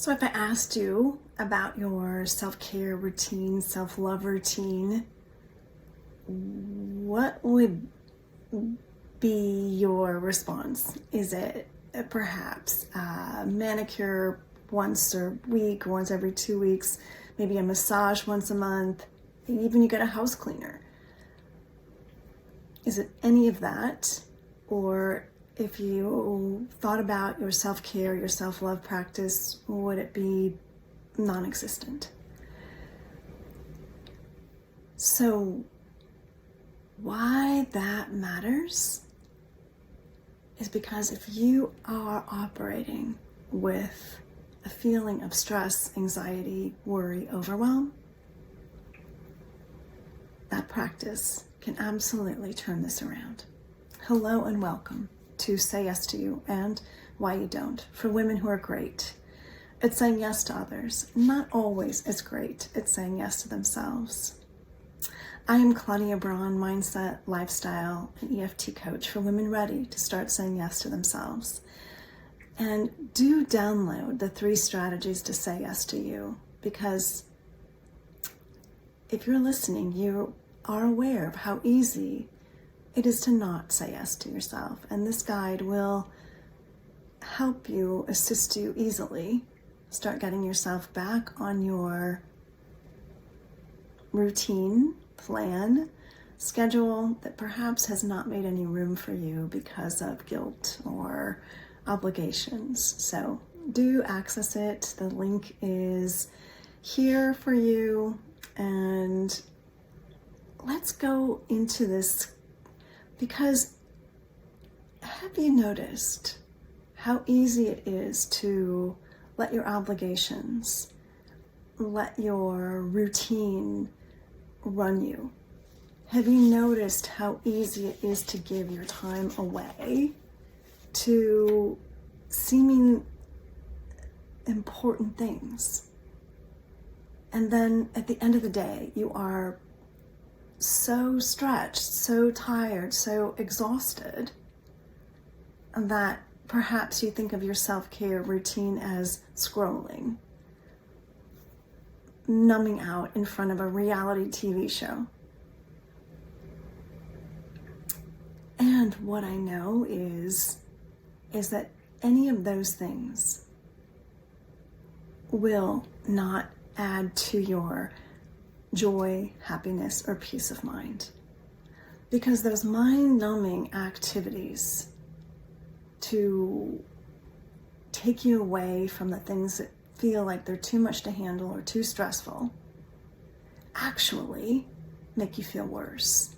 So if I asked you about your self-care routine, self-love routine, what would be your response? Is it perhaps a manicure once a week, once every 2 weeks, maybe a massage once a month, even you get a house cleaner? Is it any of that? Or if you thought about your self-care, your self-love practice, would it be non-existent? So why that matters is because if you are operating with a feeling of stress, anxiety, worry, overwhelm, that practice can absolutely turn this around. Hello and welcome to Say Yes to You and Why You Don't, for women who are great at saying yes to others, not always as great at saying yes to themselves. I am Claudia Braun, mindset, lifestyle, and EFT coach for women ready to start saying yes to themselves. And do download the 3 strategies to say yes to you, because if you're listening, you are aware of how easy it is to not say yes to yourself. And this guide will help you, assist you easily start getting yourself back on your routine, plan, schedule that perhaps has not made any room for you because of guilt or obligations. So do access it. The link is here for you. And let's go into this, because have you noticed how easy it is to let your obligations, let your routine run you? Have you noticed how easy it is to give your time away to seeming important things? And then at the end of the day, you are so stretched, so tired, so exhausted that perhaps you think of your self-care routine as scrolling, numbing out in front of a reality TV show. And what I know is that any of those things will not add to your joy, happiness, or peace of mind. Because those mind-numbing activities to take you away from the things that feel like they're too much to handle or too stressful actually make you feel worse.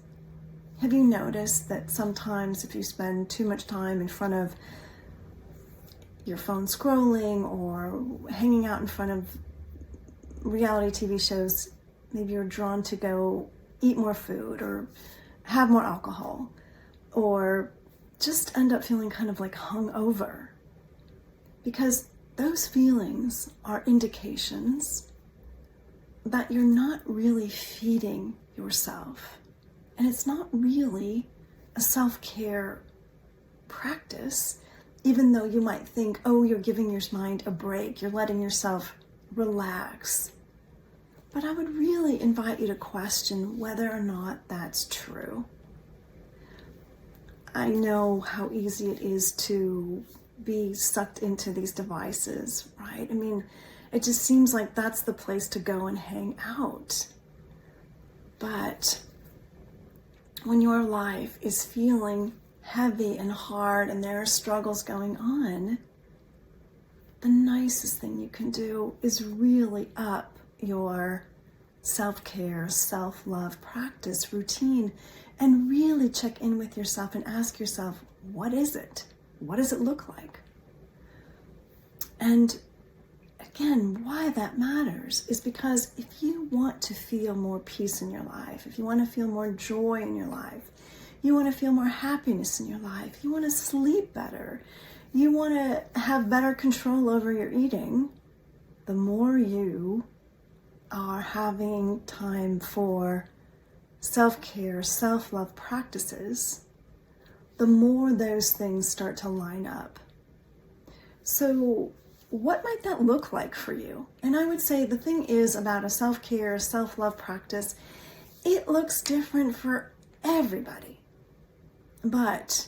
Have you noticed that sometimes if you spend too much time in front of your phone scrolling or hanging out in front of reality TV shows, maybe you're drawn to go eat more food or have more alcohol or just end up feeling kind of like hungover? Because those feelings are indications that you're not really feeding yourself. And it's not really a self-care practice, even though you might think, oh, you're giving your mind a break, you're letting yourself relax. But I would really invite you to question whether or not that's true. I know how easy it is to be sucked into these devices, right? I mean, it just seems like that's the place to go and hang out. But when your life is feeling heavy and hard and there are struggles going on, the nicest thing you can do is really up your self-care, self-love practice routine and really check in with yourself and ask yourself, what is it? What does it look like? And again, why that matters is because if you want to feel more peace in your life, if you want to feel more joy in your life, you want to feel more happiness in your life, you want to sleep better, you want to have better control over your eating, the more you are having time for self-care, self-love practices, the more those things start to line up. So what might that look like for you? And I would say the thing is about a self-care, self-love practice, it looks different for everybody. But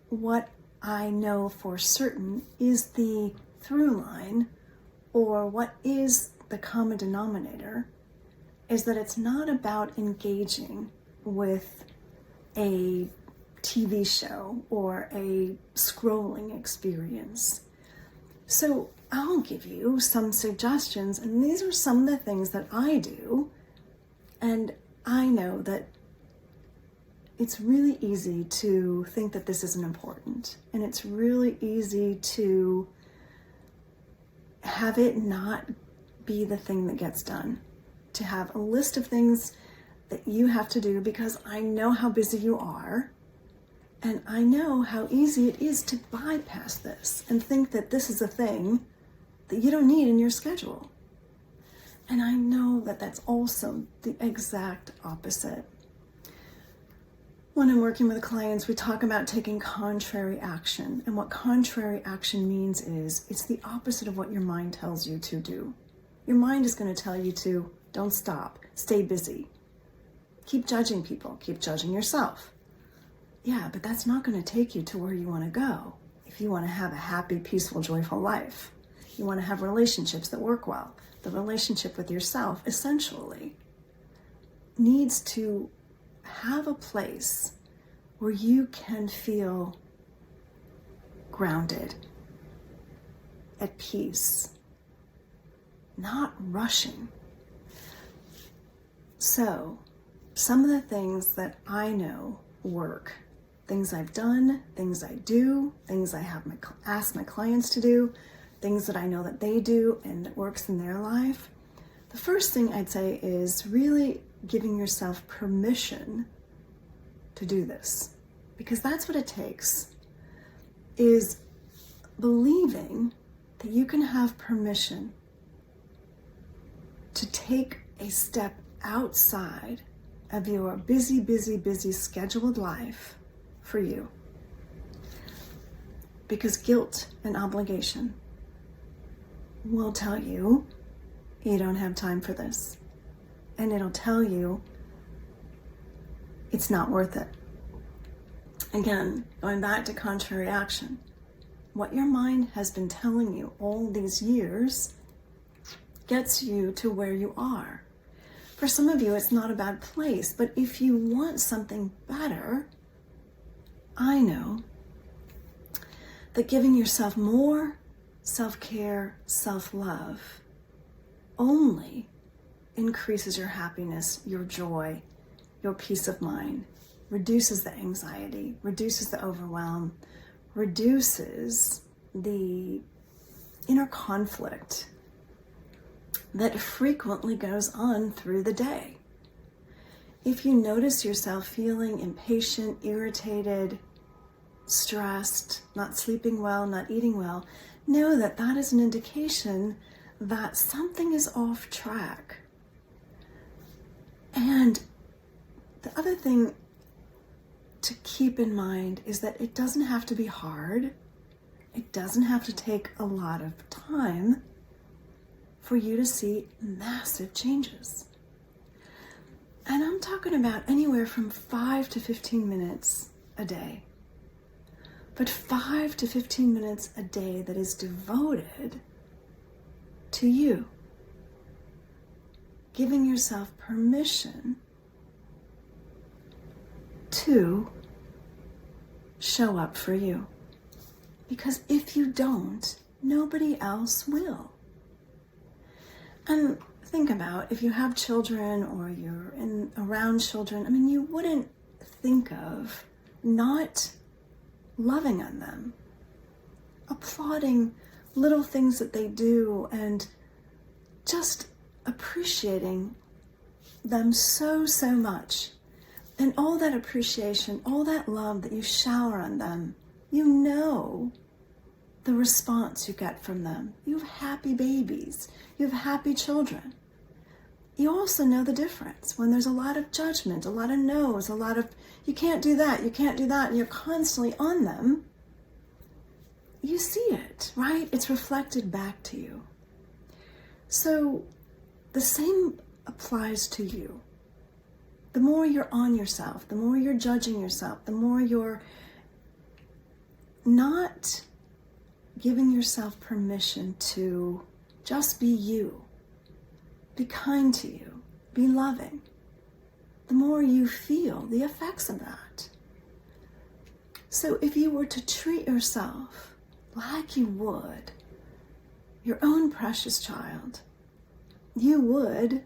what I know for certain is the through line, or what is the common denominator, is that it's not about engaging with a TV show or a scrolling experience. So I'll give you some suggestions, and these are some of the things that I do, and I know that it's really easy to think that this isn't important, and it's really easy to have it not be the thing that gets done, to have a list of things that you have to do, because I know how busy you are, and I know how easy it is to bypass this and think that this is a thing that you don't need in your schedule. And I know that that's also the exact opposite. When I'm working with clients, we talk about taking contrary action. And what contrary action means is it's the opposite of what your mind tells you to do. Your mind is going to tell you to don't stop, stay busy, keep judging people, keep judging yourself. Yeah, but that's not going to take you to where you want to go. If you want to have a happy, peaceful, joyful life, you want to have relationships that work well. The relationship with yourself essentially needs to have a place where you can feel grounded, at peace, not rushing. So, some of the things that I know work, things I've done, things I do, things I have asked my clients to do, things that I know that they do and that works in their life. The first thing I'd say is really giving yourself permission to do this, because that's what it takes, is believing that you can have permission to take a step outside of your busy, busy, busy scheduled life for you. Because guilt and obligation will tell you you don't have time for this. And it'll tell you it's not worth it. Again, going back to contrary action, what your mind has been telling you all these years gets you to where you are. For some of you, it's not a bad place, but if you want something better, I know that giving yourself more self-care, self-love only increases your happiness, your joy, your peace of mind, reduces the anxiety, reduces the overwhelm, reduces the inner conflict that frequently goes on through the day. If you notice yourself feeling impatient, irritated, stressed, not sleeping well, not eating well, know that that is an indication that something is off track. And the other thing to keep in mind is that it doesn't have to be hard. It doesn't have to take a lot of time for you to see massive changes. And I'm talking about anywhere from 5 to 15 minutes a day. But 5 to 15 minutes a day that is devoted to you. Giving yourself permission to show up for you. Because if you don't, nobody else will. And think about if you have children or you're around children, I mean, you wouldn't think of not loving on them, applauding little things that they do, and just appreciating them so, so much. And all that appreciation, all that love that you shower on them, you know the response you get from them. You have happy babies. You have happy children. You also know the difference when there's a lot of judgment, a lot of no's, a lot of, you can't do that, and you're constantly on them. you see it, right? It's reflected back to you. So the same applies to you. The more you're on yourself, the more you're judging yourself, the more you're not giving yourself permission to just be you, be kind to you, be loving, the more you feel the effects of that. So if you were to treat yourself like you would your own precious child, you would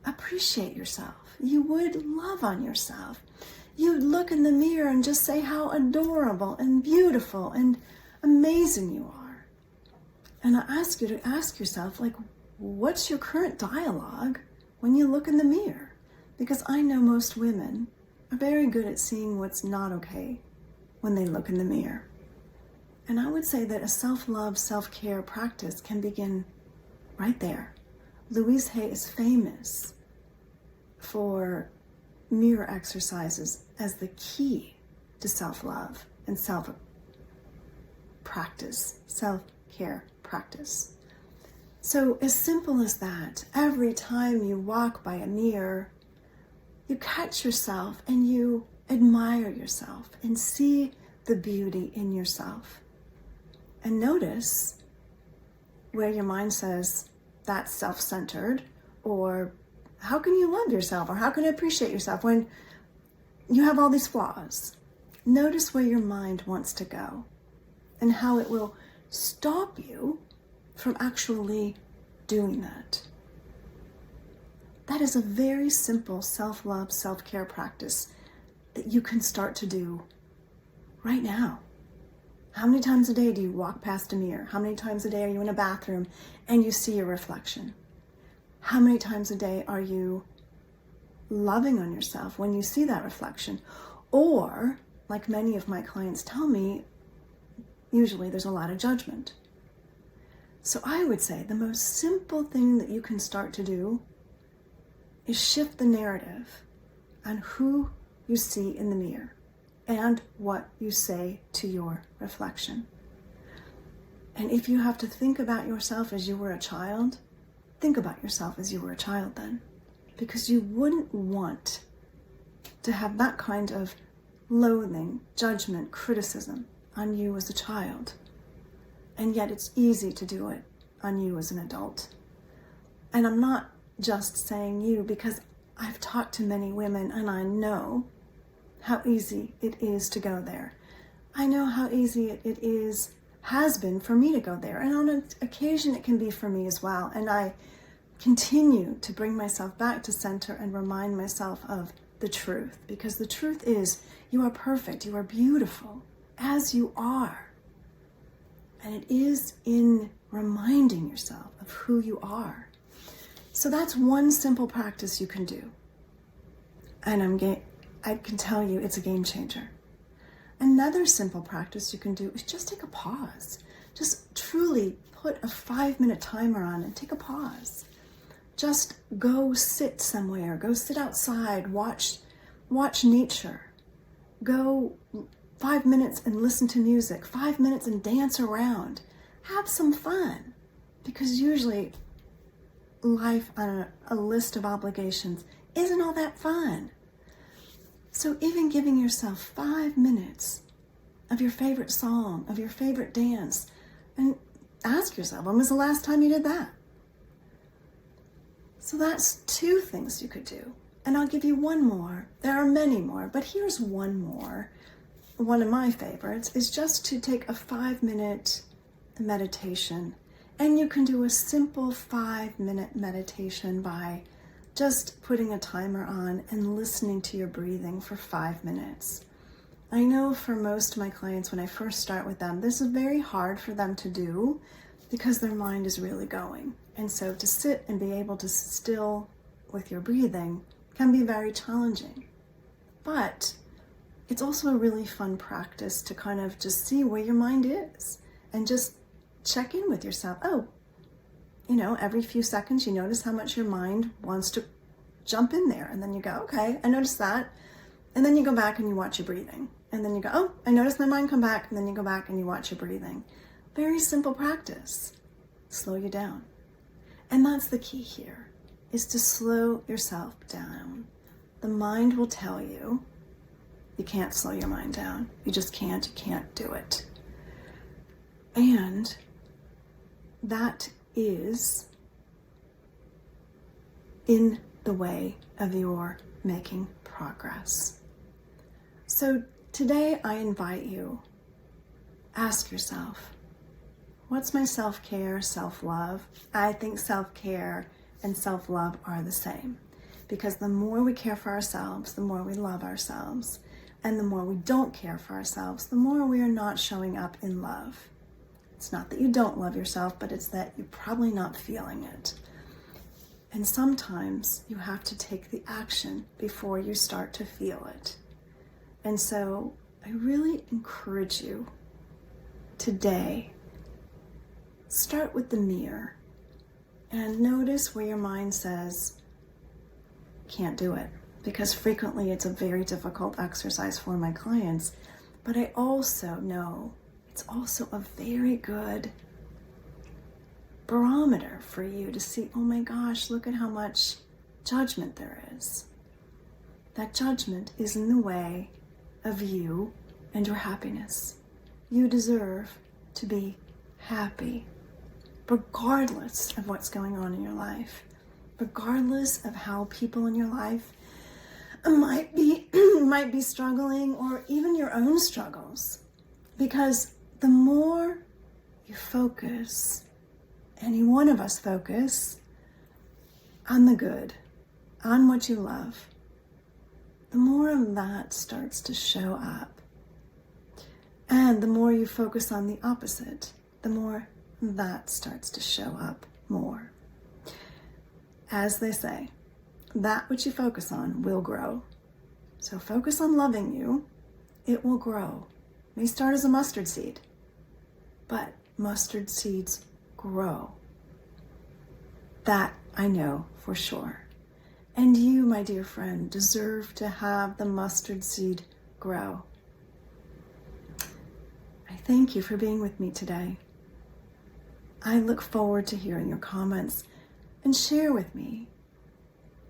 appreciate yourself. You would love on yourself. You'd look in the mirror and just say how adorable and beautiful and amazing you are. And I ask you to ask yourself, like, what's your current dialogue when you look in the mirror? Because I know most women are very good at seeing what's not okay when they look in the mirror. And I would say that a self-love, self-care practice can begin right there. Louise Hay is famous for mirror exercises as the key to self-love and self-practice, self-care practice. So as simple as that, every time you walk by a mirror, you catch yourself and you admire yourself and see the beauty in yourself. And notice where your mind says, that's self-centered, or how can you love yourself, or how can you appreciate yourself when you have all these flaws? Notice where your mind wants to go and how it will stop you from actually doing that. That is a very simple self-love, self-care practice that you can start to do right now. How many times a day do you walk past a mirror? How many times a day are you in a bathroom and you see your reflection? How many times a day are you loving on yourself when you see that reflection? Or, like many of my clients tell me, usually there's a lot of judgment. So I would say the most simple thing that you can start to do is shift the narrative on who you see in the mirror and what you say to your reflection. And if you have to think about yourself as you were a child, think about yourself as you were a child then, because you wouldn't want to have that kind of loathing, judgment, criticism on you as a child. And yet it's easy to do it on you as an adult. And I'm not just saying you, because I've talked to many women and I know how easy it is to go there. I know how easy it has been for me to go there. And on occasion it can be for me as well. And I continue to bring myself back to center and remind myself of the truth. Because the truth is, you are perfect, you are beautiful, as you are. And it is in reminding yourself of who you are. So that's one simple practice you can do. And I can tell you it's a game changer. Another simple practice you can do is just take a pause. Just truly put a 5-minute timer on and take a pause. Just go sit somewhere, go sit outside, watch nature. Go 5 minutes and listen to music, 5 minutes and dance around. Have some fun, because usually life on a list of obligations isn't all that fun. So even giving yourself 5 minutes of your favorite song, of your favorite dance, and ask yourself, when was the last time you did that? So that's 2 things you could do. And I'll give you one more. There are many more, but here's one more. One of my favorites is just to take a 5-minute meditation. And you can do a simple 5-minute meditation by just putting a timer on and listening to your breathing for 5 minutes. I know for most of my clients, when I first start with them, this is very hard for them to do because their mind is really going. And so to sit and be able to sit still with your breathing can be very challenging. But it's also a really fun practice to kind of just see where your mind is and just check in with yourself. Oh, every few seconds you notice how much your mind wants to jump in there. And then you go, okay, I noticed that. And then you go back and you watch your breathing. And then you go, oh, I noticed my mind come back. And then you go back and you watch your breathing. Very simple practice. Slow you down. And that's the key here, is to slow yourself down. The mind will tell you, you can't slow your mind down. You just can't. You can't do it. And that is in the way of your making progress. So today I invite you, ask yourself, what's my self-care, self-love? I think self-care and self-love are the same, because the more we care for ourselves, the more we love ourselves. And the more we don't care for ourselves, the more we are not showing up in love. It's not that you don't love yourself, but it's that you're probably not feeling it. And sometimes you have to take the action before you start to feel it. And so I really encourage you today, start with the mirror and notice where your mind says, can't do it. Because frequently it's a very difficult exercise for my clients. But I also know it's also a very good barometer for you to see, oh my gosh, look at how much judgment there is. That judgment is in the way of you and your happiness. You deserve to be happy, regardless of what's going on in your life, regardless of how people in your life might be struggling, or even your own struggles. Because the more you focus, any one of us focus, on the good, on what you love, the more of that starts to show up. And the more you focus on the opposite, the more that starts to show up more. As they say, that which you focus on will grow. So focus on loving you, it will grow. It may start as a mustard seed, but mustard seeds grow. That I know for sure. And you, my dear friend, deserve to have the mustard seed grow. I thank you for being with me today. I look forward to hearing your comments, and share with me,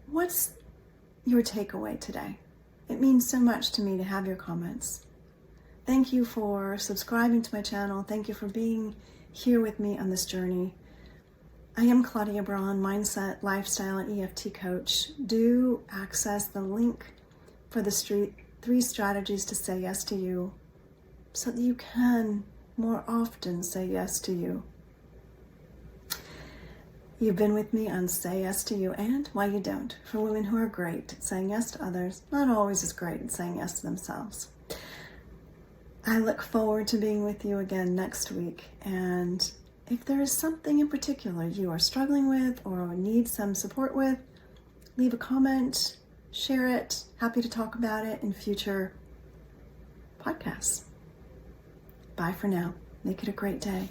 what's your takeaway today? It means so much to me to have your comments. Thank you for subscribing to my channel. Thank you for being here with me on this journey. I am Claudia Braun, mindset, lifestyle, and EFT coach. Do access the link for the 3 strategies to say yes to you, so that you can more often say yes to you. You've been with me on Say Yes to You and Why You Don't, for women who are great at saying yes to others, not always as great at saying yes to themselves. I look forward to being with you again next week, and if there is something in particular you are struggling with or need some support with, leave a comment, share it. Happy to talk about it in future podcasts. Bye for now. Make it a great day.